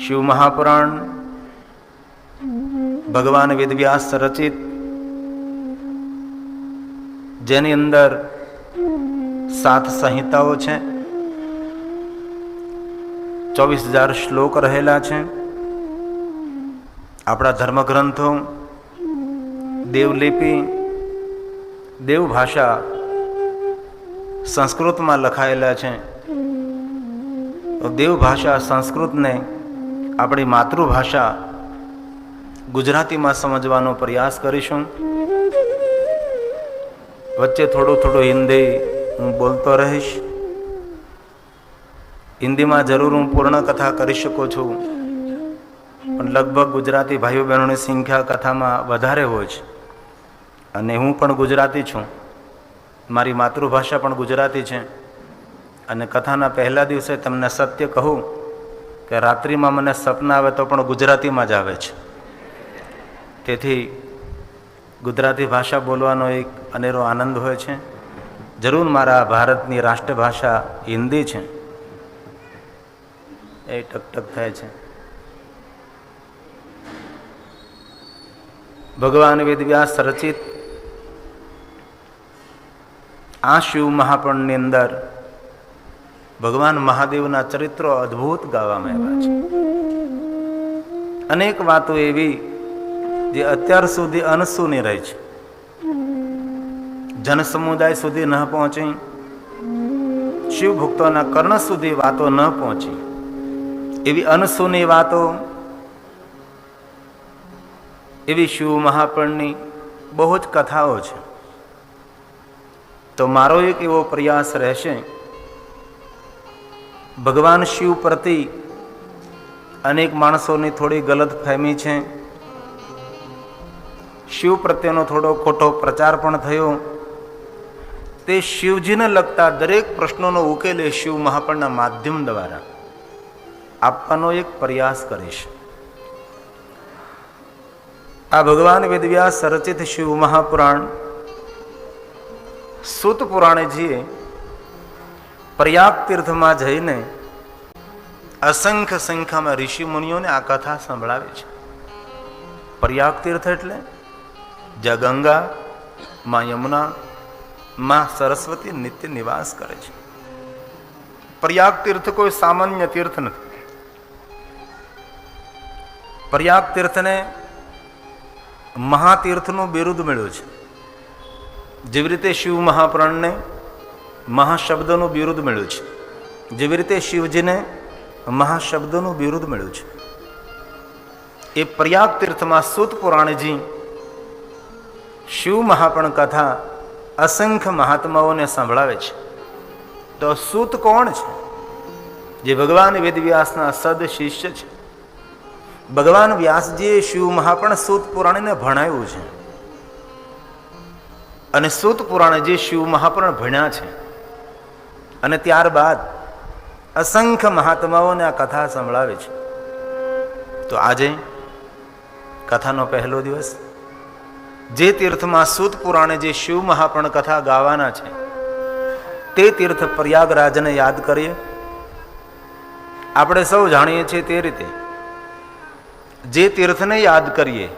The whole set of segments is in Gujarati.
શિવ મહાપુરાણ ભગવાન વેદવ્યાસ રચિત, જેની અંદર 7 સંહિતાઓ છે, 24,000 શ્લોક રહેલા છે. આપણા ધર્મગ્રંથો દેવલિપિ, દેવભાષા સંસ્કૃતમાં લખાયેલા છે. દેવભાષા સંસ્કૃતને આપણી માતૃભાષા ગુજરાતીમાં સમજવાનો પ્રયાસ કરીશું. વચ્ચે થોડું હિન્દી હું બોલતો રહીશ. હિન્દીમાં જરૂર હું પૂર્ણ કથા કરી શકું છું, પણ લગભગ ગુજરાતી ભાઈઓ બહેનોની સંખ્યા કથામાં વધારે હોય છે. અને હું પણ ગુજરાતી છું, મારી માતૃભાષા પણ ગુજરાતી છે. અને કથાના પહેલા દિવસે તમને સત્ય કહું કે રાત્રિમાં મને સપના આવે તો પણ ગુજરાતીમાં જ આવે છે. તેથી ગુજરાતી ભાષા બોલવાનો એક અનેરો આનંદ હોય છે. જરૂર મારા ભારતની રાષ્ટ્રભાષા હિન્દી છે. એ ટકટક થાય છે. ભગવાન વેદવ્યાસ રચિત આ શિવ મહાપુરાણની અંદર ભગવાન મહાદેવના ચરિત્રો અદ્ભુત ગાવામાં આવ્યા છે. અનેક વાતો એવી જે અત્યાર સુધી અનસુની રહી છે, જન સમુદાય સુધી ન પહોંચી, શિવ ભક્તોના કર્ણ સુધી વાતો ન પહોંચી, એવી અનસુની વાતો, એવી શિવ મહાપુરાણની બહુ જ કથાઓ છે. તો મારો એક એવો પ્રયાસ રહેશે, ભગવાન શિવ પ્રતિ અનેક માણસોની થોડી ગલત ફહેમી છે. શિવ પ્રત્યેનો થોડો ખોટો પ્રચાર પણ થયો. તે શિવજીને લગતા દરેક પ્રશ્નોનો ઉકેલ એ શિવ મહાપુરાણના માધ્યમ દ્વારા આપવાનો એક પ્રયાસ કરીશ. આ ભગવાન વેદવ્યાસ રચિત શિવ મહાપુરાણ સૂત પુરાણજીએ પ્રયાગ તીર્થમાં જઈને અસંખ્ય સંખ્યામાં ઋષિ મુનિઓને આ કથા સંભળાવે છે. પ્રયાગ તીર્થ એટલે જ્યાં ગંગા, માં યમુના, માં સરસ્વતી નિત્ય નિવાસ કરે છે. પ્રયાગ તીર્થ કોઈ સામાન્ય તીર્થ નથી. પ્રયાગ તીર્થને મહાતીર્થનું બિરુદ મળ્યું છે. જેવી રીતે શિવ મહાપુરાણને મહાશબ્દનું બિરુદ મળ્યું છે, જેવી રીતે શિવજીને મહાશબ્દનું બિરુદ મળ્યું છે. એ પ્રયાગ તીર્થમાં સૂત પુરાણજી શિવ મહાપુરાણ કથા અસંખ્ય મહાત્માઓને સંભળાવે છે. તો સૂત કોણ છે? જે ભગવાન વેદવ્યાસના સદ શિષ્ય છે. ભગવાન વ્યાસજીએ શિવ મહાપુરાણ સૂત પુરાણીને ભણાવ્યું છે, અને સૂત પુરાણજી શિવ મહાપુરાણ ભણ્યા છે. અને ત્યારબાદ અસંખ્ય મહાત્માઓને આ કથા સંભળાવે છે. તો આજે કથાનો પહેલો દિવસ, જે તીર્થમાં સૂત પુરાણે જે શિવ મહાપુરાણ કથા ગાવાના છે તે તીર્થ પ્રયાગરાજને યાદ કરીએ. આપણે સૌ જાણીએ છીએ તે રીતે જે તીર્થને યાદ કરીએ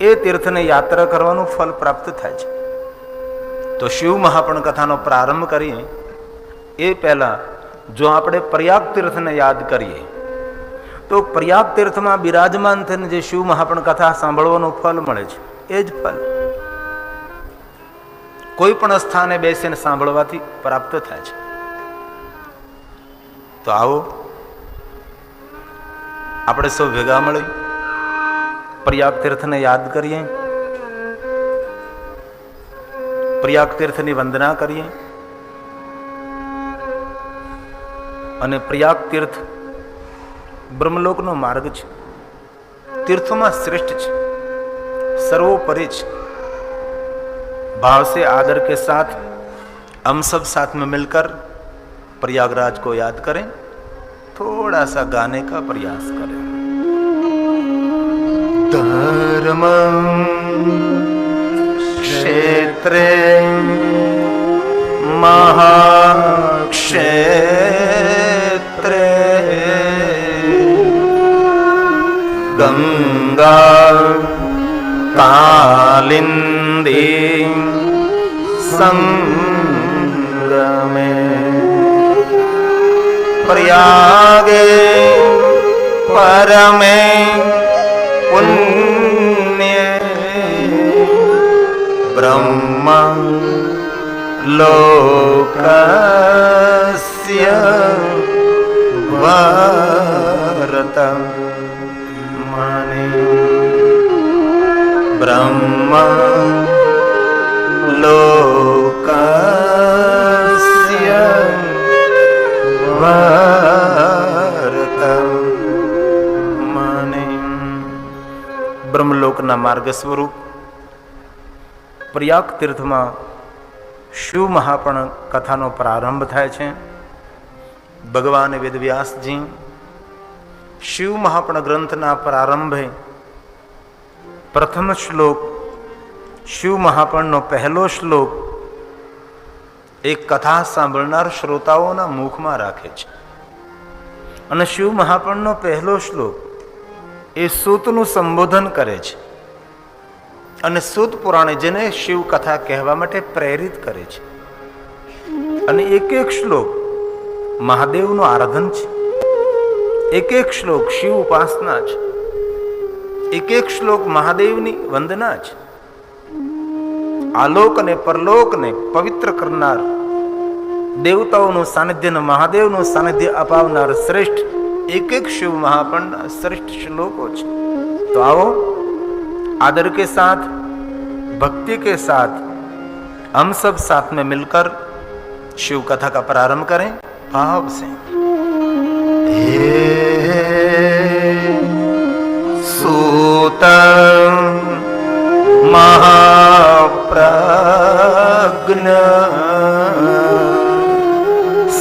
એ તીર્થને યાત્રા કરવાનું ફળ પ્રાપ્ત થાય છે. તો શિવ મહાપુરાણ કથાનો પ્રારંભ કરીએ એ પહેલા જો આપણે પ્રયાગ તીર્થને યાદ કરીએ તો પ્રયાગ તીર્થમાં બિરાજમાન થઈને જે શિવ મહાપુરાણ કથા સાંભળવાનું ફળ મળે છે એ જ ફળ કોઈ પણ સ્થાને બેસીને સાંભળવાથી પ્રાપ્ત થાય છે. તો આવો આપણે સૌ ભેગા મળી પ્રયાગ તીર્થને યાદ કરીએ, પ્રયાગ તીર્થની વંદના કરીએ. અને પ્રયાગ તીર્થ બ્રહ્મલોકનો માર્ગ છે, તીर्थों श्रेष्ठ છે, सर्वोपरि છે. भाव से आदर के साथ हम सब साथ में मिलकर प्रयागराज को याद करें, थोड़ा सा गाने का प्रयास करें. धर्म क्षेत्रे महाक्षेत्रे ગંગા કાલિંદી સંગમે પ્રયાગે પરમે પુણ્ય બ્રહ્મ લોકસ્ય વર્તમાને બ્રહ્મ લોકસ્ય વર્તમાને. બ્રહ્મલોકના માર્ગ સ્વરૂપ પ્રયાગ તીર્થમાં શિવ મહાપણ કથાનો પ્રારંભ થાય છે. ભગવાન વેદવ્યાસજી શિવ મહાપણ ગ્રંથના પ્રારંભે પ્રથમ શ્લોક, શિવ મહાપણનો પહેલો શ્લોક એક કથા સાંભળનાર શ્રોતાઓના મુખમાં રાખે છે. અને શિવ મહાપણનો પહેલો શ્લોક એ સૂતનું સંબોધન કરે છે અને સૂત પુરાણે જેને શિવ કથા કહેવા માટે પ્રેરિત કરે છે. અને એક એક શ્લોક મહાદેવનું આરાધન છે, એક એક શ્લોક શિવ ઉપાસના છે, એક એક શ્લોક મહાદેવની વંદના છે. આલોક અને પરલોકને પવિત્ર કરનાર, દેવતાઓનું સાનિધ્ય અને મહાદેવનું સાનિધ્ય અપાવનાર શ્રેષ્ઠ એક એક શિવ મહાપણના શ્રેષ્ઠ શ્લોકો છે. તો आओ आदर के साथ, भक्ति के साथ हम सब साथ में मिलकर शिव कथा का प्रारंभ करें भाव से. सूत महाप्रज्ञ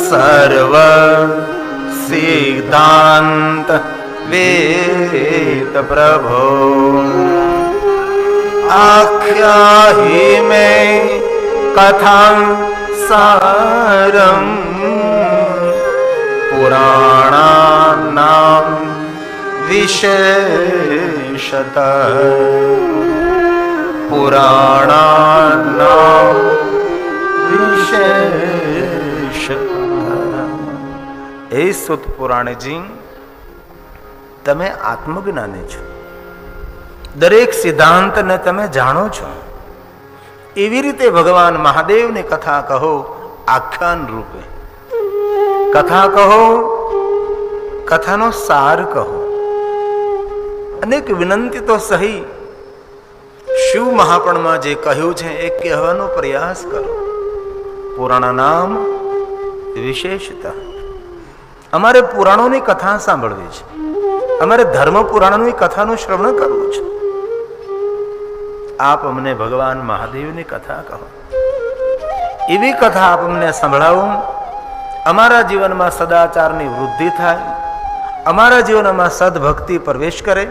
सर्व सिद्धांत वेद प्रभो आख्याहि में कथां सारं पुराणानां विशेषतः पुराणानां विशेषतः. ए सुत पुराणजी તમે આત્મજ્ઞાની છો, દરેક સિદ્ધાંતને તમે જાણો છો. એવી રીતે ભગવાન મહાદેવની કથા કહો, આખ્યાન રૂપે કથા કહો, કથાનો સાર કહો. અનેક વિનંતી તો સહી શિવ મહાપણમાં જે કહ્યું છે એ કહેવાનો પ્રયાસ કરો. પુરાણ નામ વિશેષતા. અમારે પુરાણોની કથા સાંભળવી છે, અમારે ધર્મ પુરાણની કથાનું શ્રવણ કરવું છે. આપ અમને ભગવાન મહાદેવની કથા કહો, એવી કથા આપ અમને સંભળાવો. અમારા જીવનમાં સદાચારની વૃદ્ધિ થાય, અમારા જીવનમાં સદભક્તિ પ્રવેશ કરે,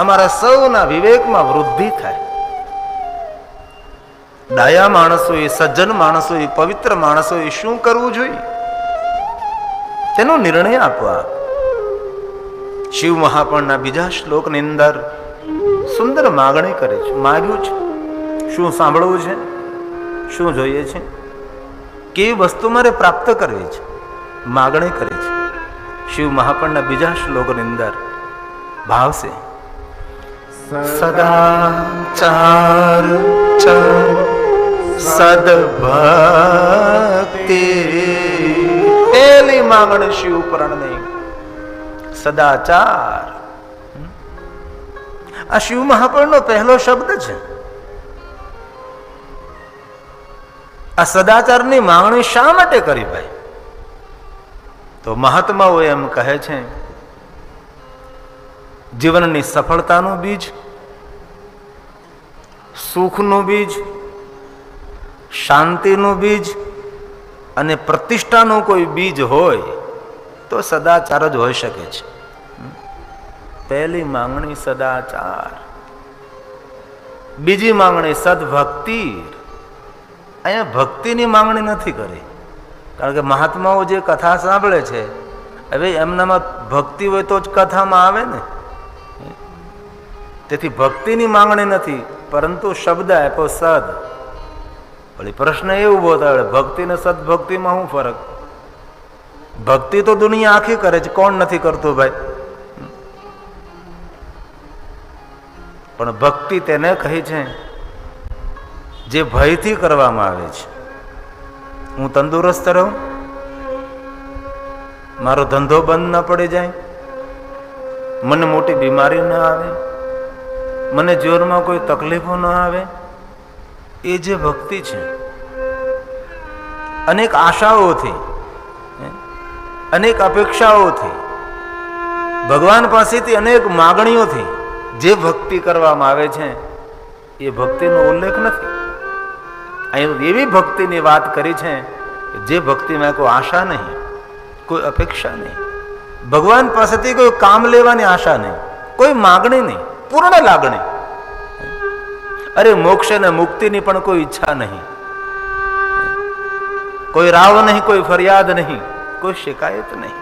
અમારા સૌના વિવેકમાં વૃદ્ધિ થાય. ડાયા માણસોએ, સજ્જન માણસોએ, પવિત્ર માણસોએ શું કરવું જોઈએ તેનો નિર્ણય આપવા. શિવ મહાપણના બીજા શ્લોકની અંદર સુંદર માગણી કરે છે, માગ્યું છે. શું સાંભળવું છે, શું જોઈએ છે, કેવી વસ્તુ મારે પ્રાપ્ત કરવી છે, માગણી કરે છે. શિવ મહાપણના બીજા શ્લોકની અંદર ભાવ છે સદાચાર સદભક્તિ. પેલી માગણી શિવ પુરાણની સદાચાર. આ શિવ મહાપણનો પહેલો શબ્દ છે. આ સદાચારની માંગણી શા માટે કરી ભાઈ? તો મહાત્માઓ એમ કહે છે, જીવનની સફળતાનું બીજ, સુખનું બીજ, શાંતિનું બીજ અને પ્રતિષ્ઠાનું કોઈ બીજ હોય તો સદાચાર જ હોઈ શકે છે. પહેલી માંગણી સદાચાર, બીજી માંગણી સદભક્તિ. અહીંયા ભક્તિની માંગણી નથી કરી, કારણ કે મહાત્માઓ જે કથા સાંભળે છે, હવે એમનામાં ભક્તિ હોય તો જ કથામાં આવે ને. તેથી ભક્તિની માંગણી નથી, પરંતુ શબ્દ આપ્યો સદ. વળી પ્રશ્ન એ ઉભો થાય, ભક્તિ ને સદભક્તિમાં શું ફરક? ભક્તિ તો દુનિયા આખી કરે છે, કોણ નથી કરતું ભાઈ? પણ ભક્તિ તેને કહી છે જે ભયથી કરવામાં આવે છે. હું તંદુરસ્ત રહું, મારો ધંધો બંધ ન પડી જાય, મને મોટી બીમારી ન આવે, મને જીવનમાં કોઈ તકલીફો ન આવે, એ જે ભક્તિ છે. અનેક આશાઓથી, અનેક અપેક્ષાઓથી, ભગવાન પાસેથી અનેક માગણીઓથી જે ભક્તિ કરવામાં આવે છે એ ભક્તિનો ઉલ્લેખ નથી. અહીં એવી ભક્તિની વાત કરી છે જે ભક્તિમાં કોઈ આશા નહીં, કોઈ અપેક્ષા નહીં, ભગવાન પાસેથી કોઈ કામ લેવાની આશા નહીં, કોઈ માગણી નહીં, પૂર્ણ લાગણી. અરે મોક્ષ અને મુક્તિની પણ કોઈ ઈચ્છા નહીં, કોઈ રાવ નહીં, કોઈ ફરિયાદ નહીં, કોઈ શિકાયત નહીં.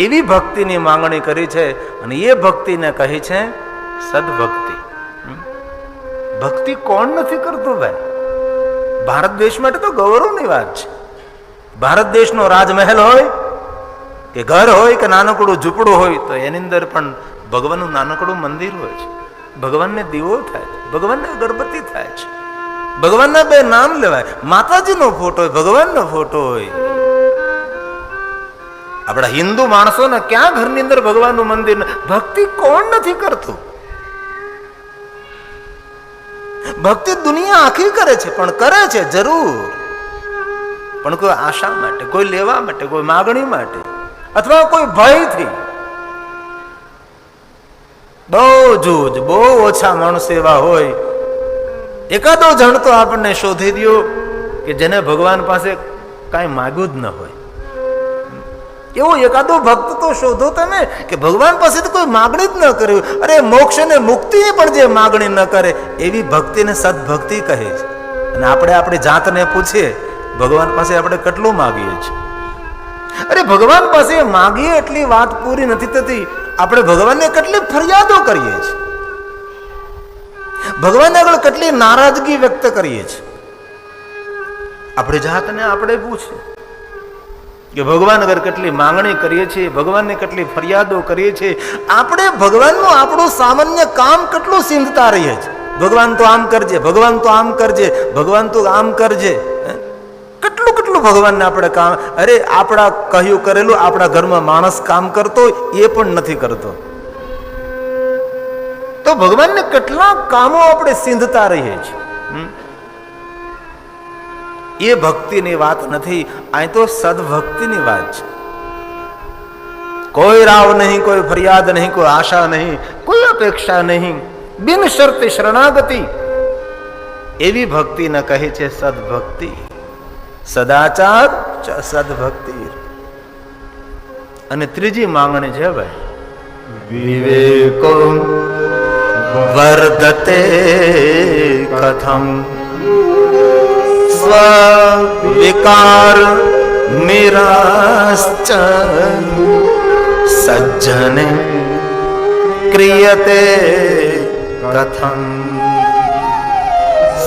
એવી ભક્તિની માંગણી કરી છે અને એ ભક્તિને કહી છે સદભક્તિ. ભક્તિ કોણ નથી કરતું ભાઈ? ભારત દેશ માટે તો ગૌરવની વાત છે. ભારત દેશનો રાજમહેલ હોય કે ઘર હોય કે નાનકડું ઝૂંપડું હોય, તો એની અંદર પણ ભગવાનનું નાનકડું મંદિર હોય છે. ભગવાનને દીવો થાય છે, ભગવાનને અગરબત્તી થાય છે, ભગવાનના બે નામ લેવાય, માતાજીનો ફોટો હોય, ભગવાનનો ફોટો હોય. આપણા હિન્દુ માણસોને ક્યાં ઘરની અંદર ભગવાનનું મંદિર? ભક્તિ કોણ નથી કરતું? ભક્તિ દુનિયા આખી કરે છે, પણ કરે છે જરૂર, પણ કોઈ આશા માટે, કોઈ લેવા માટે, કોઈ માગણી માટે, અથવા કોઈ ભયથી. બહુ જૂજ, બહુ ઓછા માણસ એવા હોય, એકાદો જણ તો આપણને શોધી દો કે જેને ભગવાન પાસે કાંઈ માગ્યું જ ન હોય. એવો એકાદો ભક્ત તો શોધો તમે કે ભગવાન પાસેથી કોઈ માગણી જ ન કર્યું. અરે મોક્ષ અને મુક્તિની પણ જે માગણી ન કરે એવી ભક્તિને સદભક્તિ કહે છે. અને આપણે આપણી જાતને પૂછીએ, ભગવાન પાસે આપણે કેટલું માગીએ છીએ? અરે ભગવાન પાસે માગીએ એટલી વાત પૂરી નથી થતી, આપણે ભગવાનને કેટલી ફરિયાદો કરીએ છીએ, ભગવાનને આગળ કેટલી નારાજગી વ્યક્ત કરીએ છીએ. આપણી જાતને આપણે પૂછીએ કે ભગવાન આગળ કેટલી માંગણી કરીએ છીએ, ભગવાનને કેટલી ફરિયાદો કરીએ છીએ. આપણે ભગવાનનું આપણું સામાન્ય કામ કેટલું સિંધતા રહીએ છીએ. ભગવાન તો આમ કરજે, ભગવાન તો આમ કરજે, ભગવાન તો આમ કરજે. કેટલું કેટલું ભગવાનને આપણે કામ. અરે આપણા કહ્યું કરેલું આપણા ઘરમાં માણસ કામ કરતો એ પણ નથી કરતો, તો ભગવાનને કેટલા કામો આપણે સિંધતા રહીએ છીએ. એ ભક્તિની વાત નથી, અહીં તો સદભક્તિની વાત છે. કોઈ રાવ નહીં, કોઈ ફરિયાદ નહીં, કોઈ આશા નહીં, કોઈ અપેક્ષા નહીં, બિન શરતી શરણાગતિ. એવી ભક્તિને કહે છે સદભક્તિ. સદાચાર સદભક્તિ. અને ત્રીજી માંગણી છે ભાઈ, વિવેકો વર્ધતે કથમ સ્વવિકાર નિરાશ્ચ સજ્જને ક્રિયતે કથમ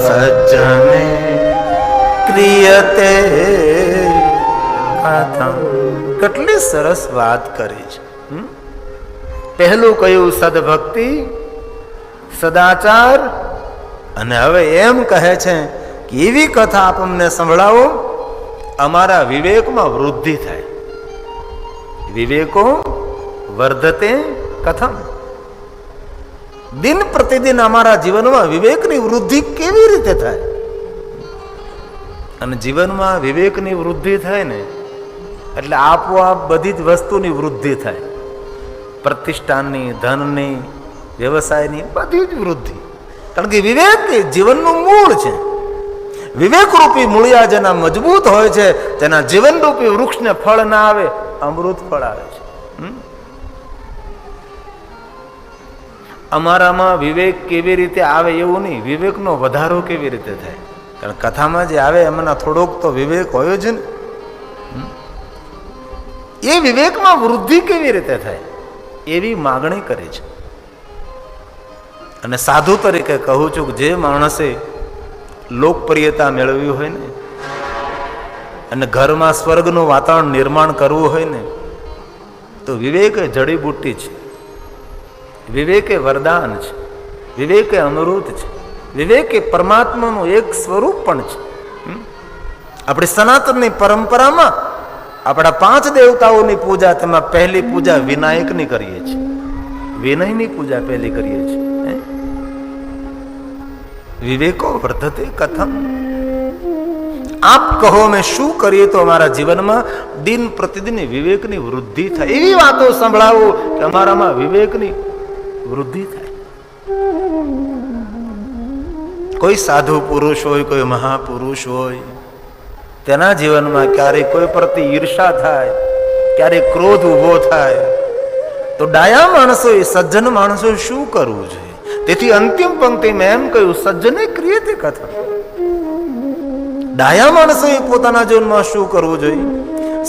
સજ્જને ક્રિયતે કથમ. કેટલી સરસ વાત કરી છે. પહેલું કયું સદભક્તિ, સદાચાર, અને હવે એમ કહે છે કે એવી કથા આપ અમને સંભળાવો અમારા વિવેકમાં વૃદ્ધિ થાય. વિવેકો વર્ધતે કથમ. દિન પ્રતિદિન અમારા જીવનમાં વિવેકની વૃદ્ધિ કેવી રીતે થાય? અને જીવનમાં વિવેકની વૃદ્ધિ થાય ને એટલે આપોઆપ બધી જ વસ્તુની વૃદ્ધિ થાય. પ્રતિષ્ઠાની, ધનની, વ્યવસાયની બધી જ વૃદ્ધિ. કારણ કે વિવેક એ જીવનનું મૂળ છે. વિવેકરૂપી મૂળિયા જેના મજબૂત હોય છે, તેના જીવનરૂપી વૃક્ષને ફળ ના આવે, અમૃત ફળ આવે છે. અમારામાં વિવેક કેવી રીતે આવે એવું નહીં, વિવેકનો વધારો કેવી રીતે થાય. કારણ કથામાં જે આવે એમાંના થોડોક તો વિવેક હોય જ ને. એ વિવેકમાં વૃદ્ધિ કેવી રીતે થાય એવી માગણી કરે છે. અને સાધુ તરીકે કહું છું કે જે માણસે લોકપ્રિયતા મેળવી હોય ને અને ઘરમાં સ્વર્ગનું વાતાવરણ નિર્માણ કરવું હોય ને તો વિવેક એ જડીબુટ્ટી છે, વિવેક એ વરદાન છે, વિવેક એ અમૃત છે, વિવેક એ પરમાત્માનું એક સ્વરૂપ પણ છે. આપણી સનાતનની પરંપરામાં આપણા 5 દેવતાઓની પૂજા, તેમાં પહેલી પૂજા વિનાયકની કરીએ છીએ, વિનયની પૂજા પહેલી કરીએ છીએ. વિવેકો વર્ધતે કથમ. આપ કહો મેં શું કરીએ તો અમારા જીવનમાં દિન પ્રતિદિન વિવેકની વૃદ્ધિ થાય. એવી વાતો સંભળાવો કે અમારામાં વિવેકની વૃદ્ધિ થાય. કોઈ સાધુ પુરુષ હોય, કોઈ મહાપુરુષ હોય, તેના જીવનમાં ક્યારેક કોઈ પ્રતિ ઈર્ષા થાય, ક્યારેક ક્રોધ ઉભો થાય, તો ડાયા માણસોએ, સજ્જન માણસોએ શું કરવું જોઈએ? તેથી અંતિમ પંક્તિમાં એમ કહ્યું, સજ્જને ક્રિયતે કથમ. ડાયા માણસોએ પોતાના જીવનમાં શું કરવું જોઈએ?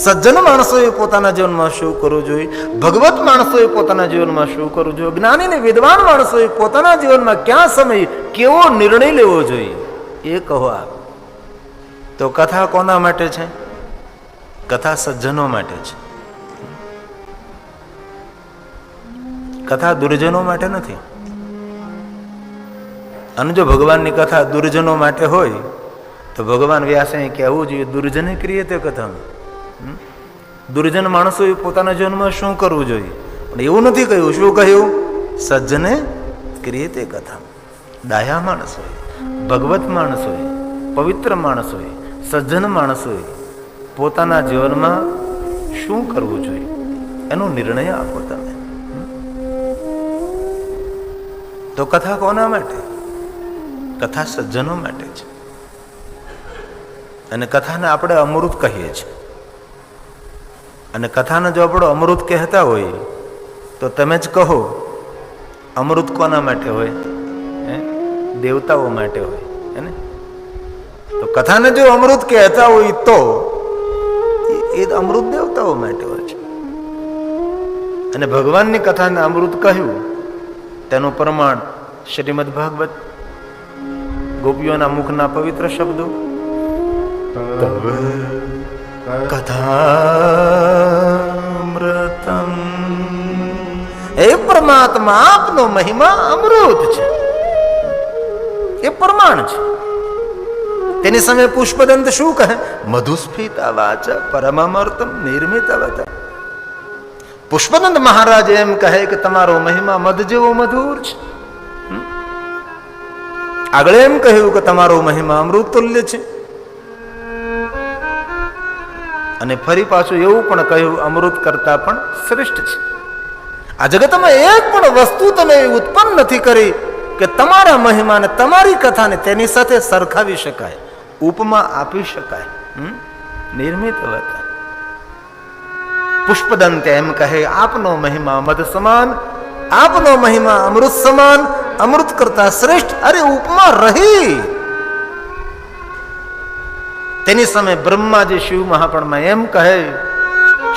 સજ્જન માણસોએ પોતાના જીવનમાં શું કરવું જોઈએ? ભગવત માણસોએ પોતાના જીવનમાં શું કરવું જોઈએ? જ્ઞાની ને વિદ્વાન માણસોએ પોતાના જીવનમાં ક્યાં સમય કેવો નિર્ણય લેવો જોઈએ? એ કહો આપ. તો કથા કોના માટે છે? કથા સજ્જનો માટે છે. કથા દુર્જનો માટે નથી. અને જો ભગવાનની કથા દુર્જનો માટે હોય તો ભગવાન વ્યાસે કહેવું જોઈએ, દુર્જને ક્રિયતે કથમ. દુર્જન માણસોએ પોતાના જીવનમાં શું કરવું જોઈએ? પણ એવું નથી કહ્યું. શું કહ્યું? સજ્જને ક્રિયતે કથમ. ડાયા માણસોએ, ભગવત માણસોએ, પવિત્ર માણસોએ, સજ્જન માણસોએ પોતાના જીવનમાં શું કરવું જોઈએ એનો નિર્ણય આપો તમે. તો કથા કોના માટે? કથા સજ્જનો માટે છે. અને કથાને આપણે અમૃત કહીએ છીએ. અને કથાને જો આપણે અમૃત કહેતા હોય તો તમે જ કહો, અમૃત કોના માટે હોય? દેવતાઓ માટે હોય. હે? તો કથાને જો અમૃત કહેતા હોય તો એ અમૃત દેવતાઓ માટે હોય છે. અને ભગવાનની કથાને અમૃત કહ્યું તેનું પ્રમાણ શ્રીમદ ભાગવત, ગોપીઓના મુખના પવિત્ર શબ્દો, કથામૃતમ. એ પરમાત્મા આપનો મહિમા અમૃત છે, એ પ્રમાણ છે. તેની સામે પુષ્પદંત શું કહે? મધુસ્ફિતા વાચ પરમામૃતમ નિર્મિતવત. પુષ્પદંત મહારાજ એમ કહે કે તમારો મહિમા મધ જેવો મધુર છે. આગળ એમ કહ્યું કે તમારો મહિમા અમૃત તુલ્ય છે. અને ફરી પાછું એવું પણ કહ્યું, અમૃત કરતા પણ શ્રેષ્ઠ છે. આ જગતમાં એક પણ વસ્તુ તમે ઉત્પન્ન નથી કરી કે તમારા મહિમાને, તમારી કથાને તેની સાથે સરખાવી શકાય, ઉપમા આપી શકાય. નિર્મિત હતા. પુષ્પદંત એમ કહે, આપનો મહિમા મધ સમાન, આપનો મહિમા અમૃત સમાન, અમૃત કરતા શ્રેષ્ઠ. અરે ઉપમા રહી. તેની સામે બ્રહ્માજી શિવ મહાપુરાણમાં એમ કહે,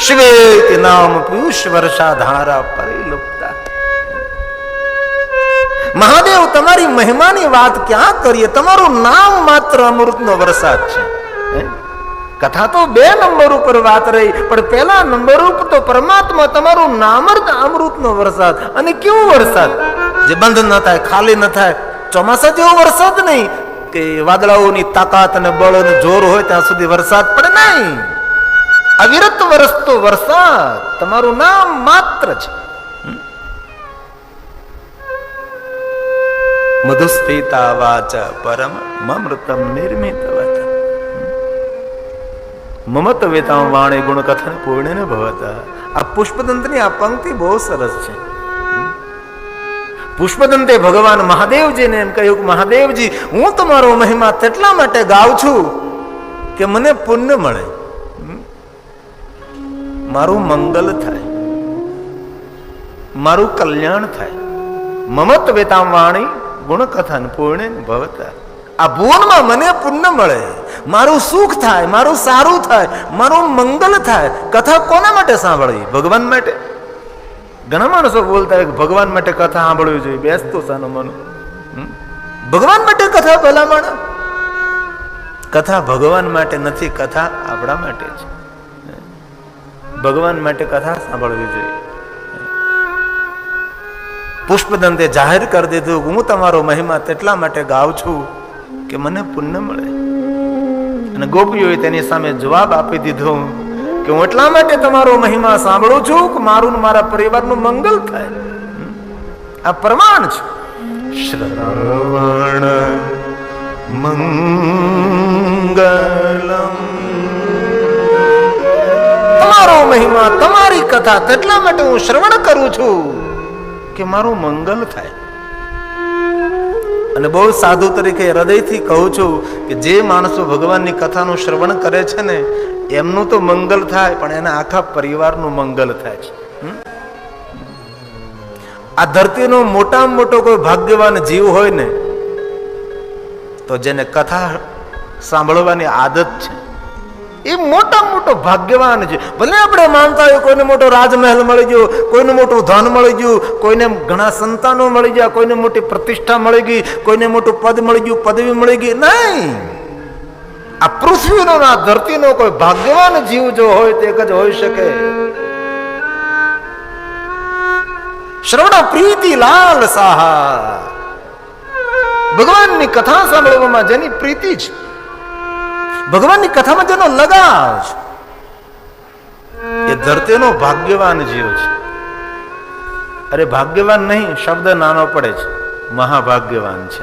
શિવેતિ નામ પિયુષ વર્ષા ધારા પરિલુપ્તા. મહાદેવ, તમારી મહિમાની વાત ક્યાં કરીએ? તમારું નામ માત્ર અમૃતનો વરસાદ છે. કથા તો 2 નંબર ઉપર વાત રહી, પણ પહેલા નંબર ઉપર તો પરમાત્મા, તમારું નામ જ અમૃતનો વરસાદ. અને કેવો વરસાદ? જે બંધ ન થાય, ખાલી ન થાય. ચોમાસા જેવો વરસાદ નહીં કે વાદળાઓની તાકાત અને બળ અને જોર હોય ત્યાં સુધી વરસાદ પડે નહીં. અવિરત વરસતો વરસાદ તમારું નામ માત્ર છે. મધુસ્ફિતા વાચ પરમ મમૃતમ નિર્મિતવત. મમત વેતામ વાણી ગુણ કથન પૂર્ણ ભવતા. આ પુષ્પદંતની આ પંક્તિ બહુ સરસ છે. પુષ્પદંતે ભગવાન મહાદેવજીને એમ કહ્યું કે મહાદેવજી, હું તમારો મહિમા તેટલા માટે ગાઉં છું કે મને પુણ્ય મળે, મારું મંગલ થાય, મારું કલ્યાણ થાય. મમત વેતામ વાણી ગુણ કથન પૂર્ણ ભવતા. આ ભુવનમાં મને પુણ્ય મળે, મારું સુખ થાય, મારું સારું થાય, મારું મંગલ થાય. કથા કોના માટે સાંભળવી? ભગવાન માટે. ઘણા માણસો બોલતા હોય કે ભગવાન માટે કથા સાંભળવી જોઈએ. બેસતો સાનો મનો, ભગવાન માટે કથા ભલામણ. કથા ભગવાન માટે નથી, કથા આપણા માટે છે. ભગવાન માટે કથા સાંભળવી જોઈએ. પુષ્પદંતે જાહેર કરી દીધું, હું તમારો મહિમા તેટલા માટે ગાઉં છું કે મને પુણ્ય મળે. અને ગોપીઓએ તેની સામે જવાબ આપી દીધો કે હું એટલા માટે તમારો મહિમા સાંભળું છું કે મારું મારા પરિવારનું મંગલ થાય. આ પ્રમાણ છે. શ્રવણ મંગલમ, તમારો મહિમા તમારી કથા તેટલા માટે હું શ્રવણ કરું છું કે મારું મંગલ થાય. અને બહુ સાધુ તરીકે હૃદયથી કહું છું કે જે માણસો ભગવાનની કથાનું શ્રવણ કરે છે ને એમનું તો મંગલ થાય, પણ એના આખા પરિવારનું મંગલ થાય છે. આ ધરતીનો મોટામાં મોટો કોઈ ભાગ્યવાન જીવ હોય ને તો જેને કથા સાંભળવાની આદત છે એ મોટામાં મોટો ભાગ્યવાન છે. ભલે આપણે માનતા હોય કોઈને મોટો રાજમહેલ મળી ગયો, કોઈને મોટું ધન મળી ગયું, કોઈને ઘણા સંતાનો મળી ગયા, કોઈને મોટી પ્રતિષ્ઠા મળી ગઈ, કોઈને મોટું પદ મળી ગયું, પદવી મળી ગઈ. નહીં, આ પૃથ્વીનો આ ધરતીનો કોઈ ભાગ્યવાન જીવ જો હોય તો એક જ હોઈ શકે. શ્રવણ પ્રીતિ લાલ સાહા, ભગવાનની કથા સાંભળવામાં જેની પ્રીતિ છે, ભગવાનની કથામાં જેનો લગાવ છે, એ ધરતીનો ભાગ્યવાન જીવ છે. અરે ભાગ્યવાન નહીં, શબ્દ નાનો પડે છે, મહાભાગ્યવાન છે.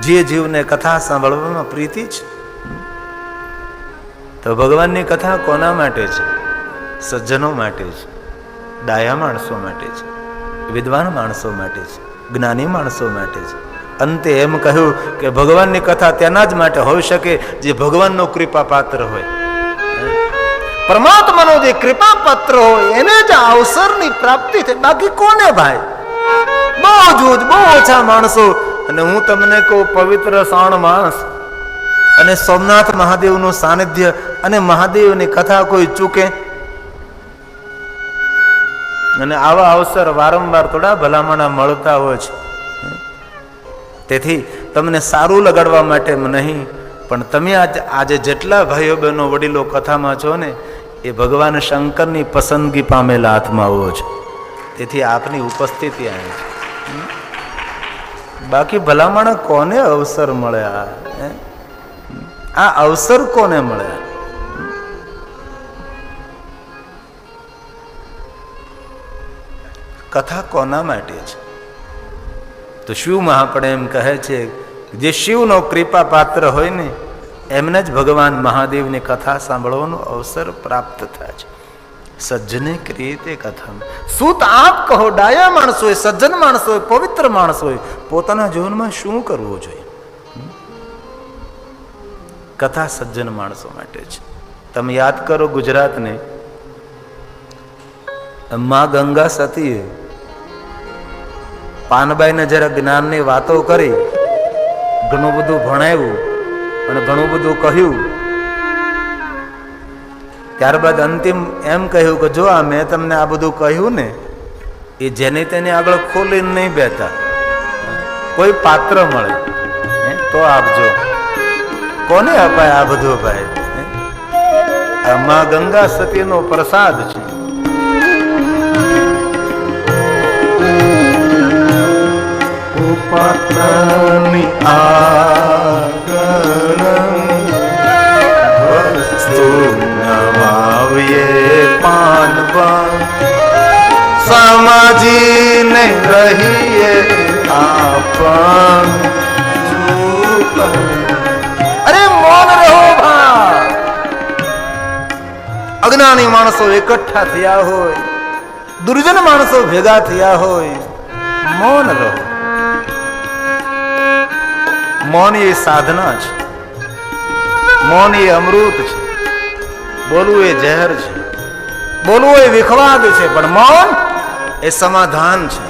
જે જીવને કથા સાંભળવામાં પ્રીતિ છે. તો ભગવાનની કથા કોના માટે છે? સજ્જનો માટે છે, ડાયા માણસો માટે છે, વિદ્વાન માણસો માટે છે, જ્ઞાની માણસો માટે છે. અંતે એમ કહ્યું કે ભગવાનની કથા તેના જ માટે હોઈ શકે જે ભગવાનનો કૃપા પાત્ર હોય. પરમાત્માનો જે કૃપા પાત્ર હોય એને જ અવસરની પ્રાપ્તિ થાય. બાકી કોને ભાઈ? બહુ જૂજ, બહુ ઓછા માણસો. અને હું તમને કહું, પવિત્ર શ્રાવણ માસ અને સોમનાથ મહાદેવનું સાનિધ્ય અને મહાદેવની કથા કોઈ ચૂકે? અને આવા અવસર વારંવાર થોડા ભલામણા મળતા હોય છે. તેથી તમને સારું લગાડવા માટે નહીં, પણ તમે આજે જેટલા ભાઈઓ બહેનો વડીલો કથામાં છો ને એ ભગવાન શંકરની પસંદગી પામેલા આત્માઓ છે. તેથી આપની ઉપસ્થિતિ અહીં છે. બાકી ભલામણ કોને અવસર મળ્યા? આ અવસર કોને મળ્યા? કથા કોના માટે છે? તો શિવ મહાપણ એમ કહે છે જે શિવનો કૃપા પાત્ર હોય ને એમને જ ભગવાન મહાદેવની કથા સાંભળવાનો અવસર પ્રાપ્ત થાય છે. સજ્જને ક્રિયતે કથા. શું આપ કહો, ડાયા માણસો હોય, સજ્જન માણસો હોય, પવિત્ર માણસો હોય, પોતાના જીવનમાં શું કરવું જોઈએ? કથા સજ્જન માણસો માટે છે. તમે યાદ કરો ગુજરાતને, માં ગંગા સતીએ પાનબાઈને જરા જ્ઞાનની વાતો કરી, ઘણું બધું ભણાવ્યું અને ઘણું બધું કહ્યું. ત્યારબાદ અંતિમ એમ કહ્યું કે જો આ મેં તમને આ બધું કહ્યું ને એ જેને તેને આગળ ખોલીને નહીં બેઠા, કોઈ પાત્ર મળે તો આપજો. કોને અપાય આ બધું? ભાઈ, આ માં ગંગા સતીનો પ્રસાદ છે. પાત્રની આગળ વસ્તુ નવાવીએ પાનવા, સમાજીને રહીએ આપણ. અરે મૌન રહો ભા. અજ્ઞાની માણસો એકઠા થયા હોય, દુર્જન માણસો ભેગા થયા હોય, મૌન રહો. મૌન એ સાધના છે, મૌન એ અમૃત છે, બોલવું એ ઝેર છે, બોલવું એ વિખવાદ છે, પણ મૌન એ સમાધાન છે.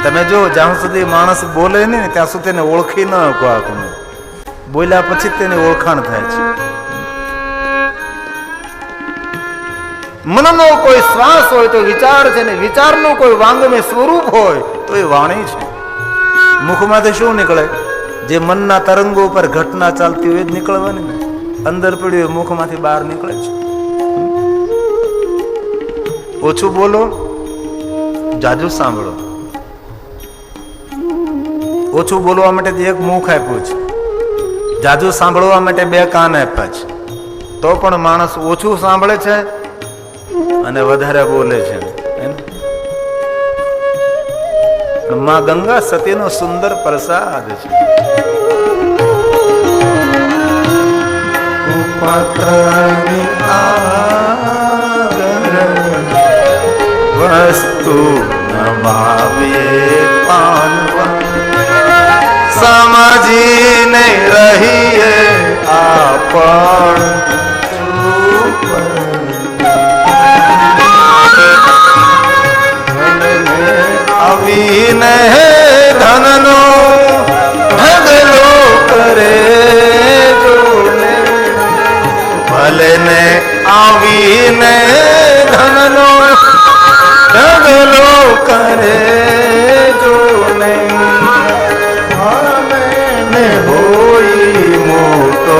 તમે જો જ્યાં સુધી માણસ બોલે નહીં ત્યાં સુધી તેને ઓળખી ન શકો. આપણને બોલ્યા પછી તેની ઓળખાણ થાય છે. મનનો કોઈ શ્વાસ હોય તો વિચાર છે ને વિચારનું કોઈ વાંગમય સ્વરૂપ હોય તો એ વાણી છે. મુખમાંથી શું નીકળે? જે મનના તરંગો પર ઘટના ચાલતી હોય જ નીકળવાની ને. અંદર પડ્યું એ મુખમાંથી બહાર નીકળે છે. ઓછું બોલો, જાજુ સાંભળો. ઓછું બોલવા માટે એક મુખ આપ્યું છે, જાજુ સાંભળવા માટે બે કાન આપ્યા છે. તો પણ માણસ ઓછું સાંભળે છે અને વધારે બોલે છે. માં ગંગા સતીનો સુંદર પ્રસાદ છે. વસ્તુ નભાવીએ પાનવા સમજીને રહીએ આપણ આવીને ધનનો ઢગલો કરે જોને ભલે ને આવીને ધનનો ઢગલો કરે જોને ને હોય મોટો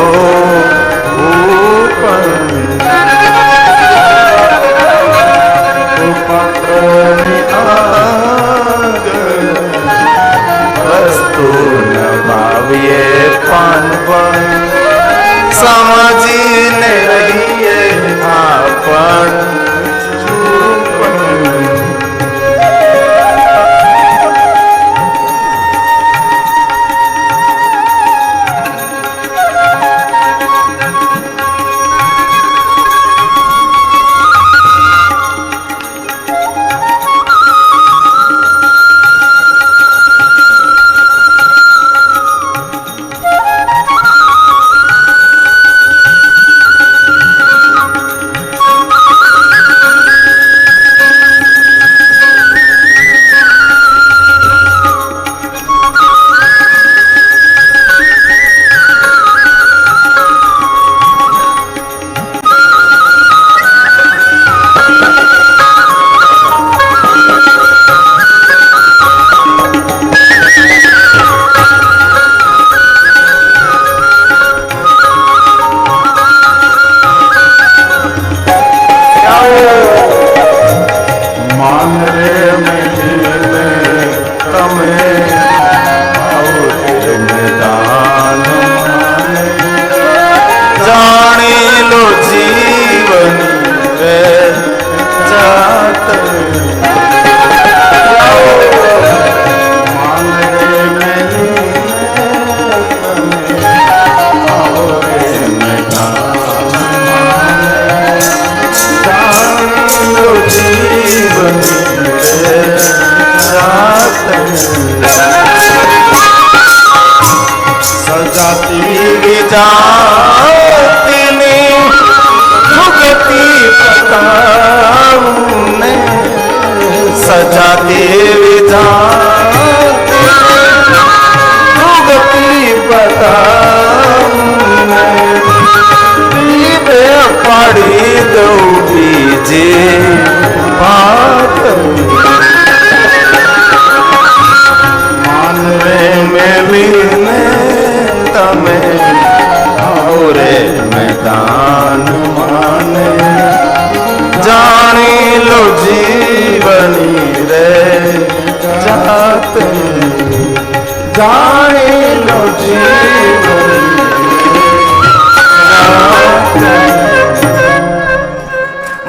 વસ્તુ નભાવીએ પાન પણ સમજીને રહીએ આપણ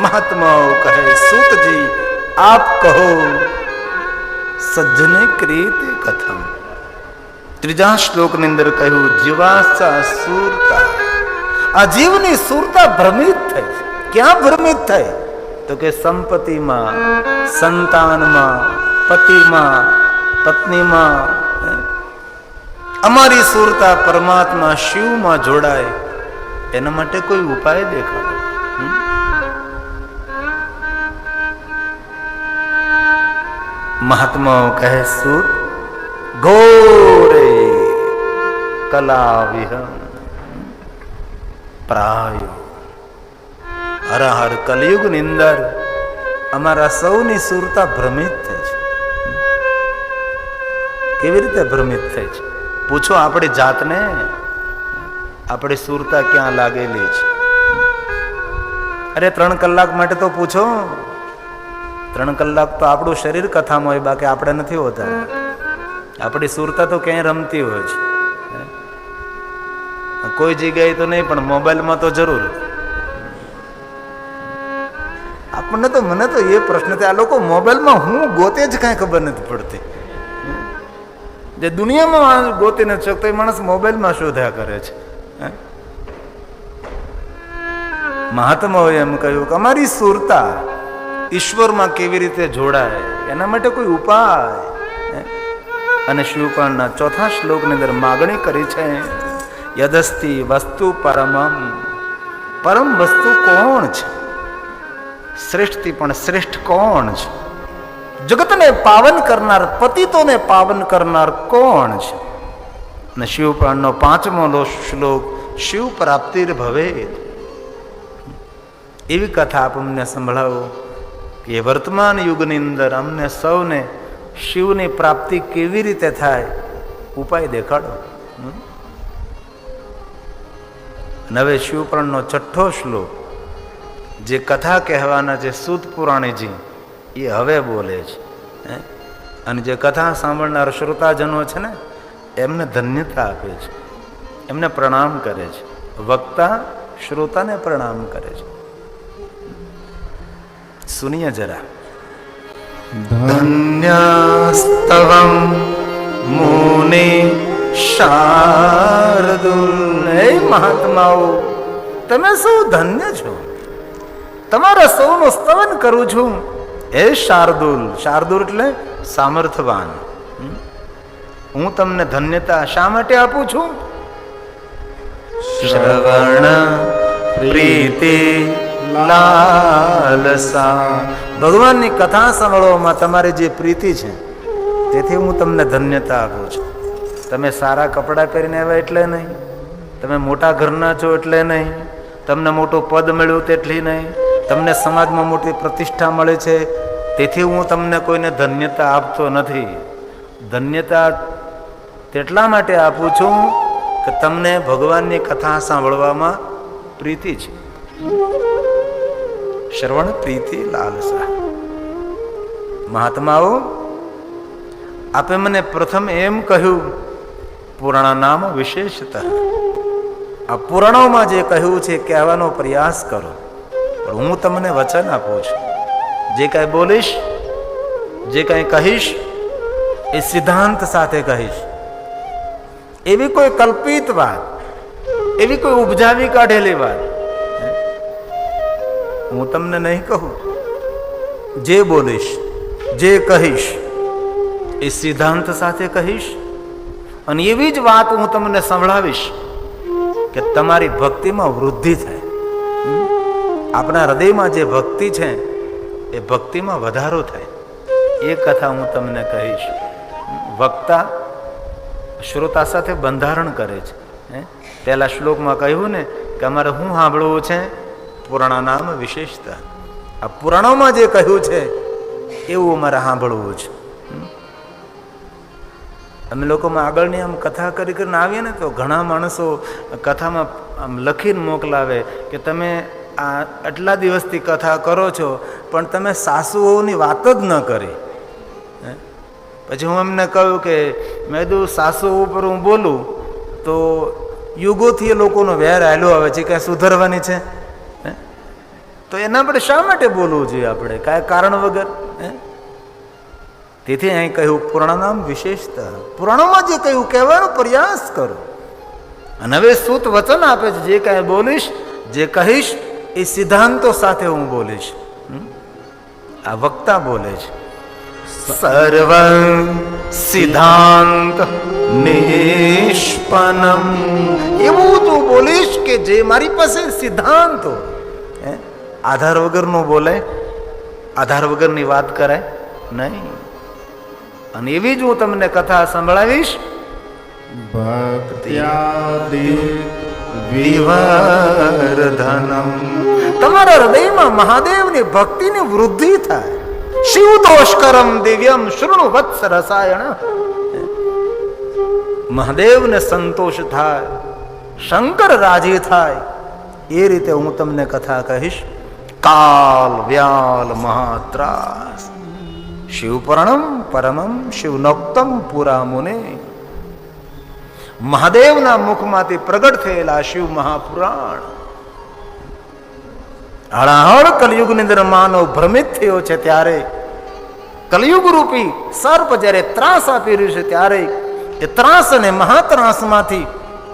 महात्माओं कहे सूत जी आप कहो सज्जने क्रियते कथम. ત્રીજા શ્લોકની અંદર કહ્યું જીવાસા સુરતા. આ જીવની સુરતા ભ્રમિત થઈ. ક્યાં ભ્રમિત થઈ? તો કે સંપત્તિમાં, સંતાનમાં, પતિમાં, પત્નીમાં. અમારી સુરતા પરમાત્મા શિવમાં જોડાય એના માટે કોઈ ઉપાય દેખાડો. મહાત્માઓ કહે સુત ઘોરે કલા વિહમ પ્રાયો. હર કલયુગની અંદર અમારા સૌની સુરતા ભ્રમિત થઈ છે. કેવી રીતે ભ્રમિત થઈ છે? પૂછો આપણી જાતને, આપણી સુરતા ક્યાં લાગેલી છે? અરે 3 કલાક માટે તો પૂછો. 3 કલાક તો આપણું શરીર કથામાં હોય, બાકી આપણે નથી હોતા. આપણી સુરતા તો ક્યાંય રમતી હોય છે. કોઈ જગ્યાએ તો નહીં, પણ મોબાઈલમાં તો જરૂર. આપણને તો, મને તો એ પ્રશ્ન છે, આ લોકો મોબાઈલમાં હું ગોતે જ કાંઈ ખબર નથી પડતી. જે દુનિયામાં ગોતી નથી શકતો એ માણસ મોબાઈલમાં શોધ્યા કરે છે. મહાત્માઓએ એમ કહ્યું કે અમારી સુરતા ઈશ્વરમાં કેવી રીતે જોડાય, એના માટે કોઈ ઉપાય. અને શિવપુરાણના 4થા શ્લોકની અંદર માગણી કરી છે, યદસ્તિ વસ્તુ પરમમ. પરમ વસ્તુ કોણ છે? શ્રેષ્ઠથી પણ શ્રેષ્ઠ કોણ છે? જગતને પાવન કરનાર, પતિતોને પાવન કરનાર કોણ છે? અને શિવપુરાણનો 5મો શ્લોક, શિવ પ્રાપ્તિર ભવેત. એવી કથા આપ અમને સંભળાવો કે વર્તમાન યુગની અંદર અમને સૌને શિવની પ્રાપ્તિ કેવી રીતે થાય, ઉપાય દેખાડો. હવે શિવપુરાણનો 6થો શ્લોક, જે કથા કહેવાના છે સૂત પુરાણીજી, એ હવે બોલે છે. અને જે કથા સાંભળનાર શ્રોતાજનો છે ને, એમને ધન્યતા આપે છે, એમને પ્રણામ કરે છે. વક્તા શ્રોતાને પ્રણામ કરે છે. સુનિએ જરા. ધન્યસ્તવમ મુનિ શાર્દુલ. હે મહાત્માઓ, તમે સૌ ધન્ય છો. તમારા સૌનું સ્તવન કરું છું. હે શાર્દુલ. શાર્દુલ એટલે સામર્થવાન. હું તમને ધન્યતા શા માટે આપું છું? શ્રવણ પ્રીતિ લાલસા. ભગવાનની કથા સાંભળવામાં તમારી જે પ્રીતિ છે, તેથી હું તમને ધન્યતા આપું છું. તમે સારા કપડાં પહેરીને આવ્યા એટલે નહીં, તમે મોટા ઘરના છો એટલે નહીં, તમને મોટું પદ મળ્યું તેટલી નહીં, તમને સમાજમાં મોટી પ્રતિષ્ઠા મળે છે તેથી હું તમને કોઈને ધન્યતા આપતો નથી. ધન્યતા તેટલા માટે આપું છું કે તમને ભગવાનની કથા સાંભળવામાં પ્રીતિ છે. શ્રવણ પ્રીતિ લાલસા. મહાત્માઓ, આપે મને પ્રથમ એમ કહ્યું પુરાણ નામ વિશેષતઃ. આ પુરાણોમાં જે કહ્યું છે કહેવાનો પ્રયાસ કરો. પણ હું તમને વચન આપું છું, જે કાંઈ બોલીશ, જે કાંઈ કહીશ, એ સિદ્ધાંત સાથે કહીશ. એવી કોઈ કલ્પિત વાત, એવી કોઈ ઉપજાવી કાઢેલી વાત હું તમને નહીં કહું. જે બોલીશ, જે કહીશ, એ સિદ્ધાંત સાથે કહીશ. અને એવી જ વાત હું તમને સંભળાવીશ કે તમારી ભક્તિમાં વૃદ્ધિ થાય. આપણા હૃદયમાં જે ભક્તિ છે એ ભક્તિમાં વધારો થાય. એ કથા હું તમને કહીશ. વક્તા શ્રોતા સાથે બંધારણ કરે છે. પહેલા શ્લોકમાં કહ્યું ને કે અમારે શું સાંભળવું છે? પુરાણ નામ વિશેષતા. આ પુરાણોમાં જે કહ્યું છે એવું અમારે સાંભળવું છે. અમે લોકોમાં આગળની આમ કથા કરીને આવીએ ને તો ઘણા માણસો કથામાં આમ લખીને મોકલાવે કે તમે આ આટલા દિવસથી કથા કરો છો પણ તમે સાસુઓની વાત જ ન કરી. પછી હું એમને કહ્યું કે મેં કીધું સાસુ ઉપર હું બોલું તો યુગોથી એ લોકોનો વેર હાલ્યો આવે છે, કાંઈ સુધરવાની છે? તો એના આપણે શા માટે બોલવું જોઈએ? આપણે કાંઈ કારણ વગર. તેથી અહીં કહ્યું પુરાણ નામ વિશેષતા. પુરાણોમાં જે કહ્યું કહેવાનો પ્રયાસ કરો. અને હવે સૂત વચન આપે છે, જે કાંઈ બોલીશ, જે કહીશ, એ સિદ્ધાંતો સાથે હું બોલીશ. આ વક્તા બોલે છે. સર્વ સિદ્ધાંત નિષ્પન્નમ. એવું તું બોલીશ કે જે મારી પાસે સિદ્ધાંત હોય. આધાર વગરનો બોલાય, આધાર વગરની વાત કરાય નહીં. અને એવી જ હું તમને કથા સંભળાવીશ. ભક્ત્યાદિ વિવર્ધનમ. તમારા હૃદયમાં મહાદેવની ભક્તિની વૃદ્ધિ થાય. શિવ દોષકરમ દિવ્યમ શૃણુ વત્સ રસાયણ. મહાદેવને સંતોષ થાય, શંકર રાજી થાય, એ રીતે હું તમને કથા કહીશ. કાલ વ્યાલ મહાત્રાસ શિવપર્ણમ પરમમ શિવનોક્તમ પુરા મુને. મહાદેવના મુખમાંથી પ્રગટ થયેલા શિવ મહાપુરાણ. હળાહળ કલયુગની અંદર માનવ ભ્રમિત થયો છે ત્યારે, કલયુગ રૂપી સર્પ જ્યારે ત્રાસ આપી રહ્યું છે ત્યારે એ ત્રાસ અને મહાત્રાસમાંથી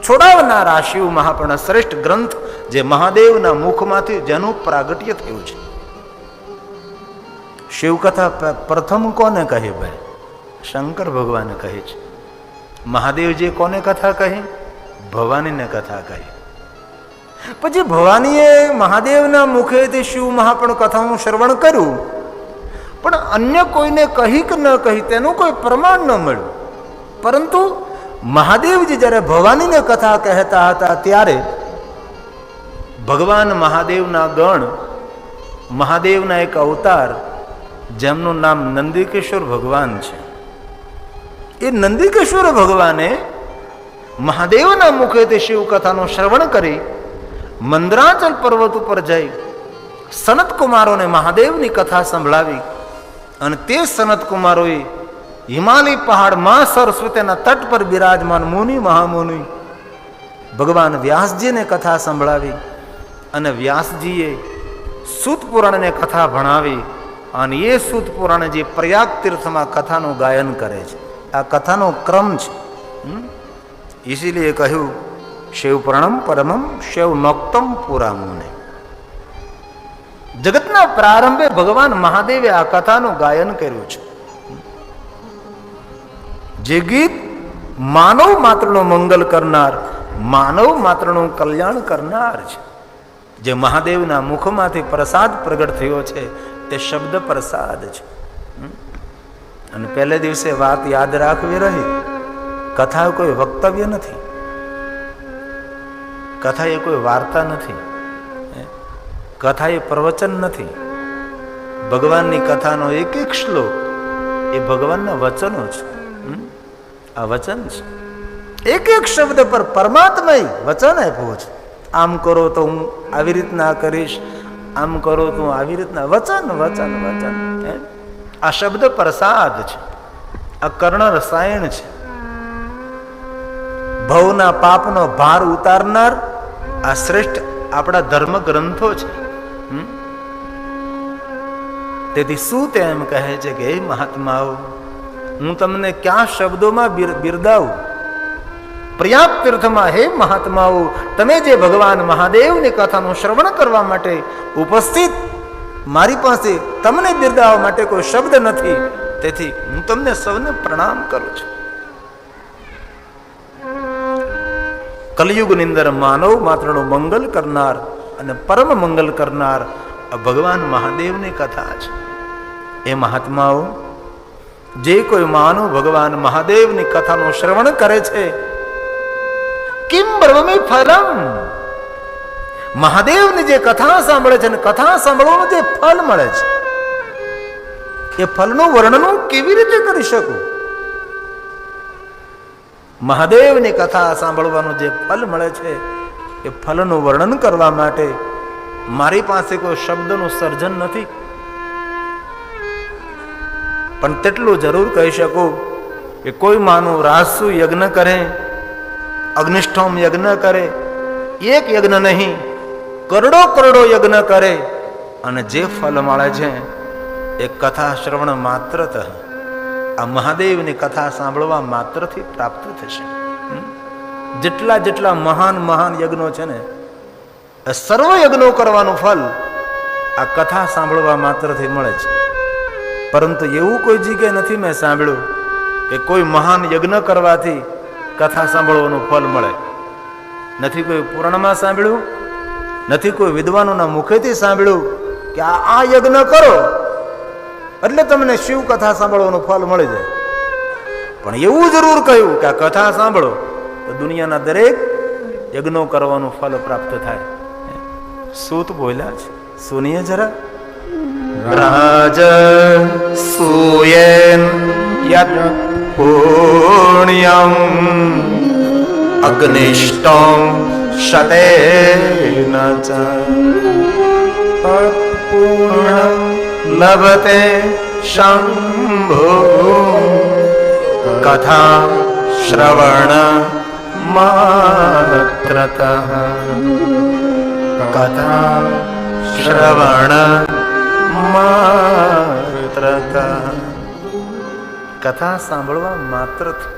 છોડાવનારા શિવ મહાપુરાણ શ્રેષ્ઠ ગ્રંથ જે મહાદેવના મુખમાંથી જેનું પ્રાગટ્ય થયું છે. શિવકથા પ્રથમ કોને કહે ભાઈ? શંકર ભગવાને કહે છે. મહાદેવજી કોને કથા કહી? ભવાનીને કથા કહી. પછી ભવાનીએ મહાદેવના મુખેથી શિવ મહાપણ કથાનું શ્રવણ કર્યું, પણ અન્ય કોઈને કહી કે ન કહી તેનું કોઈ પ્રમાણ ન મળ્યું. પરંતુ મહાદેવજી જ્યારે ભવાનીને કથા કહેતા હતા ત્યારે ભગવાન મહાદેવના ગણ, મહાદેવના એક અવતાર જેમનું નામ નંદિકેશ્વર ભગવાન છે, એ નંદિકેશ્વર ભગવાને મહાદેવના મુખેથી શિવ કથાનું શ્રવણ કરી મંદરાચલ પર્વત ઉપર જઈ સનત કુમારોને મહાદેવની કથા સંભળાવી. અને તે સનત કુમારોએ હિમાલય પહાડમાં સરસ્વતીના તટ પર બિરાજમાન મુનિ મહામુનિ ભગવાન વ્યાસજીને કથા સંભળાવી. અને વ્યાસજીએ સૂત પુરાણને કથા ભણાવી. અને એ સૂત પુરાણ જે પ્રયાગ તીર્થમાં કથાનું ગાયન કરે છે, આ કથાનો ક્રમ છે. ઇસીલિએ કહ્યું શિવ પુરાણમ પરમમ શિવ નોક્તમ પુરા મુને. જગતના પ્રારંભે ભગવાન મહાદેવે આ કથાનું ગાયન કર્યું છે. જે ગીત માનવ માત્રનું મંગલ કરનાર, માનવ માત્રનું કલ્યાણ કરનાર છે. જે મહાદેવના મુખમાંથી પ્રસાદ પ્રગટ થયો છે તે શબ્દ પ્રસાદ છે. અને પહેલે દિવસે વાત યાદ રાખવી રહી, કથા કોઈ વક્તવ્ય નથી, કથા એ કોઈ વાર્તા નથી, કથા એ પ્રવચન નથી. ભગવાનની કથાનો એક એક શ્લોક એ ભગવાનના વચનો છે. આ વચન છે. એક એક શબ્દ પર પરમાત્માએ વચન આપ્યું છે. આમ કરો તો હું આવી રીતના કરીશ, આમ કરો તો હું આવી રીતના. વચન વચન વચન. આ શબ્દ પ્રસાદ છે, આ કર્ણ રસાયણ છે. ભવના પાપનો ભાર ઉતારનાર આ શ્રેષ્ઠ આપણા ધર્મ ગ્રંથો છે. તેથી શું તે એમ કહે છે કે હે મહાત્માઓ, હું તમને ક્યાં શબ્દોમાં બિરદાવું? પ્રયાગ તીર્થમાં હે મહાત્માઓ, તમે જે ભગવાન મહાદેવની કથાનું શ્રવણ કરવા માટે ઉપસ્થિત, મારી પાસે તમને બિરદાવવા માટે કોઈ શબ્દ નથી. તેથી હું તમને સૌને પ્રણામ કરું છું. કલયુગની અંદર માનવ માત્રનું મંગલ કરનાર અને પરમ મંગલ કરનાર ભગવાન મહાદેવની કથા છે. એ મહાત્માઓ, જે કોઈ માનવ ભગવાન મહાદેવની કથાનું શ્રવણ કરે છે, કિમ બ્રહ્મી ફલમ, મહાદેવની જે કથા સાંભળે છે અને કથા સાંભળવાનું જે ફલ મળે છે, એ ફલનું વર્ણન કેવી રીતે કરી શકું? મહાદેવની કથા સાંભળવાનું જે ફલ મળે છે એ ફલનું વર્ણન કરવા માટે મારી પાસે કોઈ શબ્દનું સર્જન નથી. પણ તેટલું જરૂર કહી શકું કે કોઈ માનું રાજસુ યજ્ઞ કરે, અગ્નિષ્ઠોમ યજ્ઞ કરે, એક યજ્ઞ નહીં કરોડો કરોડો યજ્ઞ કરે, અને જે ફલ મળે છે એ કથા શ્રવણ માત્રત, આ મહાદેવની કથા સાંભળવા માત્રથી પ્રાપ્ત થશે. જેટલા જેટલા મહાન મહાન યજ્ઞો છે ને, સર્વ યજ્ઞો કરવાનું ફલ આ કથા સાંભળવા માત્રથી મળે છે. પરંતુ એવું કોઈ જગ્યાએ નથી મેં સાંભળ્યું કે કોઈ મહાન યજ્ઞ કરવાથી કથા સાંભળવાનું ફલ મળે. નથી કોઈ પુરાણમાં સાંભળ્યું, નથી કોઈ વિદ્વાનોના મુખેથી સાંભળ્યું કે આ યજ્ઞ કરો એટલે તમને શિવ કથા સાંભળવાનું ફલ મળી જાય. પણ એવું જરૂર કહ્યું કે આ કથા સાંભળો તો દુનિયાના દરેક યજ્ઞો કરવાનું ફલ પ્રાપ્ત થાય. સૂત બોલ્યા છે, સુનિએ જરા. રાજ સૂયેન યત પુણ્યમ અગ્નિષ્ટમ શતેન ચ પૂર્ણમ લભતે શંભો કથા શ્રવણ માત્રતઃ. કથા શ્રવણ માત્રતઃ. કથા સાંભળવા માત્રથી.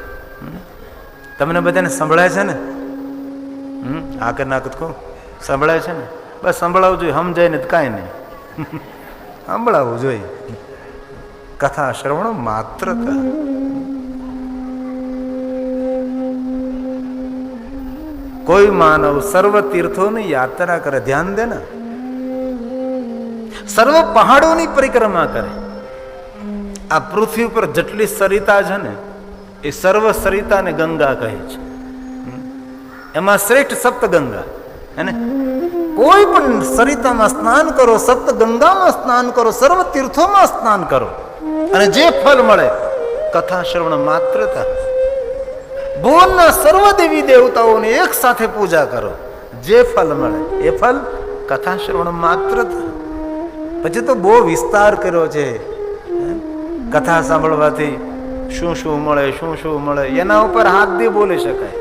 તમને બધાને સંભળાય છે ને? આ કે ના કહું સંભળાય છે ને? બસ સંભળાવવું જોઈએ, સમજાય ને કાંઈ નહીં, સંભળાવવું જોઈએ. કથા શ્રવણ માત્રતઃ. કોઈ માનવ સર્વ તીર્થોની યાત્રા કરે, ધ્યાન દે ને, સર્વ પહાડોની પરિક્રમા કરે. આ પૃથ્વી ઉપર જેટલી સરિતા છે ને એ સર્વ સરિતાને ગંગા કહે છે. એમાં શ્રેષ્ઠ સપ્ત ગંગા. અને કોઈ પણ સરિતામાં સ્નાન કરો, સપ્ત ગંગામાં સ્નાન કરો, સર્વ તીર્થોમાં સ્નાન કરો અને જે ફળ મળે કથા શ્રવણ માત્રતા. ભુવનના સર્વ દેવી દેવતાઓને એક સાથે પૂજા કરો, જે ફળ મળે એ ફળ કથા શ્રવણ માત્રતા. પછી તો બહુ વિસ્તાર કર્યો છે. કથા સાંભળવાથી શું શું મળે, શું શું મળે, એના ઉપર હાથ દે બોલી શકાય.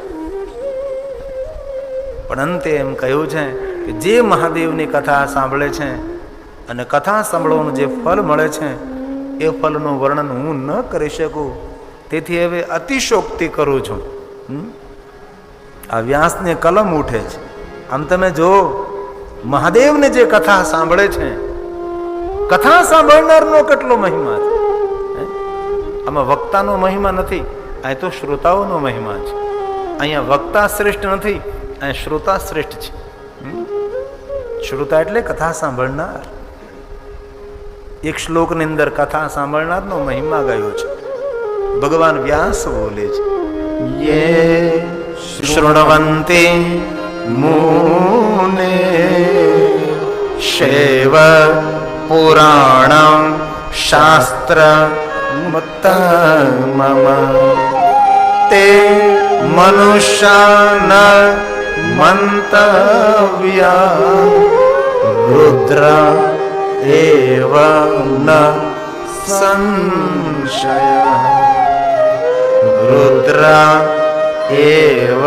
પણ અંતે એમ કહ્યું છે કે જે મહાદેવની કથા સાંભળે છે અને કથા સાંભળવાનું જે ફળ મળે છે એ ફળનું વર્ણન હું ન કરી શકું. તેથી હવે અતિશોક્તિ કરું છું. આ વ્યાસને કલમ ઉઠે છે. આમ તમે જો મહાદેવને જે કથા સાંભળે છે, કથા સાંભળનારનો કેટલો મહિમા છે. આમાં વક્તાનો મહિમા નથી, અહીં તો શ્રોતાઓનો મહિમા છે. અહીંયા વક્તા શ્રેષ્ઠ નથી, અહીંયા શ્રોતા શ્રેષ્ઠ છે. શ્રોતા એટલે કથા સાંભળનાર. એક શ્લોકની અંદર કથા સાંભળનારનો મહિમા ગયો છે. ભગવાન વ્યાસ બોલે છે, યે શૃણવન્તિ મુને શૈવ પુરાણં શાસ્ત્ર મત્તમમ તે મનુષ્યાન મંતવ્યા રુદ્ર એવ ન संशय रुद्र एव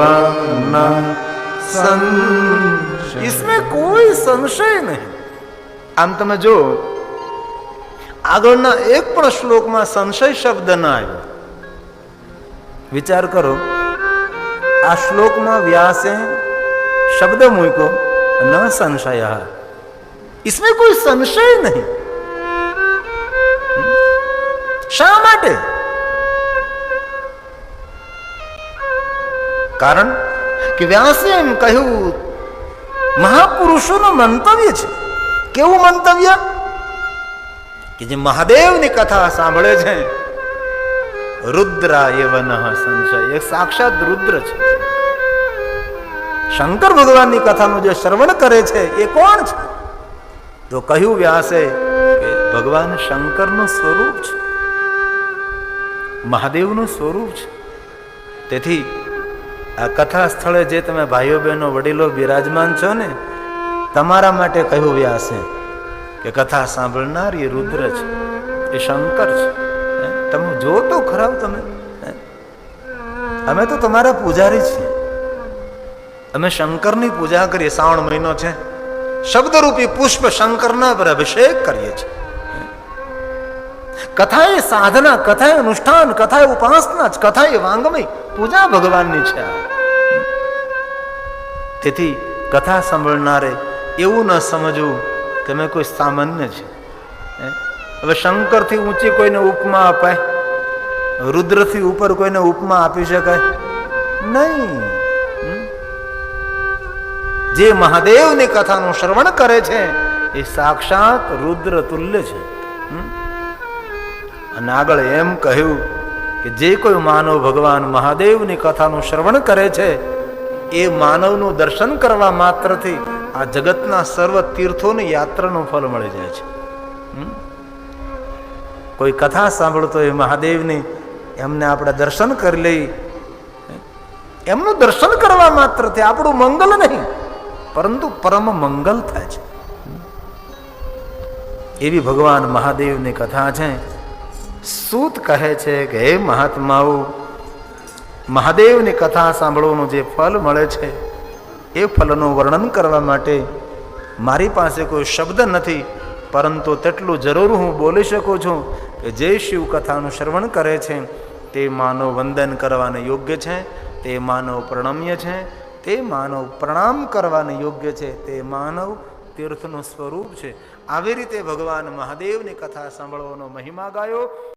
न संशय. इसमें कोई संशय नहीं. આમ તમે જો આગળના એક પણ શ્લોકમાં સંશય શબ્દ ના આવ્યો. વિચાર કરો, આ શ્લોકમાં વ્યાસે શબ્દ મૂક્યો ન સંશય. इसमें कोई संशय नहीं. શા માટે? કારણ કે વ્યાસે એમ કહ્યું, મહાપુરુષોનું મંતવ્ય છે. કેવું મંતવ્ય? કે જે મહાદેવની કથા સાંભળે છે, રુદ્ર એવ નઃ સંશય, એ સાક્ષાત રુદ્ર છે. શંકર ભગવાનની કથાનું જે શ્રવણ કરે છે એ કોણ છે? તો કહ્યું વ્યાસે કે ભગવાન શંકરનું સ્વરૂપ છે, મહાદેવનું સ્વરૂપ છે. તેથી આ કથા સ્થળે જે તમે ભાઈઓ બહેનો વડીલો બિરાજમાન છો ને, તમારા માટે કહ્યું વ્યાસે કે કથા સાંભળનાર એ રુદ્ર છે, એ શંકર છે. તમે જો તો ખરાબ. તમે અમે તો તમારા પૂજારી છીએ. અમે શંકરની પૂજા કરીએ. શ્રાવણ મહિનો છે, શબ્દરૂપી પુષ્પ શંકરના પર અભિષેક કરીએ છીએ. કથા એ સાધના, કથા એ અનુષ્ઠાન, કથા એ ઉપાસના, કથા એ વાંગમય પૂજા ભગવાનની છે. તેથી કથા સાંભળનારે એવું ન સમજવું કે મેં કોઈ સામાન્ય છે. હવે શંકરથી ઊંચી કોઈને ઉપમા અપાય? રુદ્રથી ઉપર કોઈને ઉપમા આપી શકાય નહીં. જે મહાદેવની કથાનું શ્રવણ કરે છે એ સાક્ષાત રુદ્ર તુલ્ય છે. અને આગળ એમ કહ્યું કે જે કોઈ માનવ ભગવાન મહાદેવની કથાનું શ્રવણ કરે છે એ માનવનું દર્શન કરવા માત્રથી આ જગતના સર્વ તીર્થોની યાત્રાનું ફળ મળી જાય છે. કોઈ કથા સાંભળતો એ મહાદેવની એમને આપણે દર્શન કરી લઈ, એમનું દર્શન કરવા માત્રથી આપણું મંગલ નહીં પરંતુ પરમ મંગલ થાય છે. એવી ભગવાન મહાદેવની કથા છે. સૂત કહે છે કે હે મહાત્માઓ, મહાદેવની કથા સાંભળવાનું જે ફળ મળે છે એ ફલનું વર્ણન કરવા માટે મારી પાસે કોઈ શબ્દ નથી, પરંતુ તેટલું જરૂર હું બોલી શકું છું કે જે શિવ કથાનું શ્રવણ કરે છે તે માનવ વંદન કરવાને યોગ્ય છે, તે માનવ પ્રણમ્ય છે, તે માનવ પ્રણામ કરવાને યોગ્ય છે, તે માનવ તીર્થનું સ્વરૂપ છે. આવી રીતે ભગવાન મહાદેવની કથા સાંભળવાનો મહિમા ગાયો.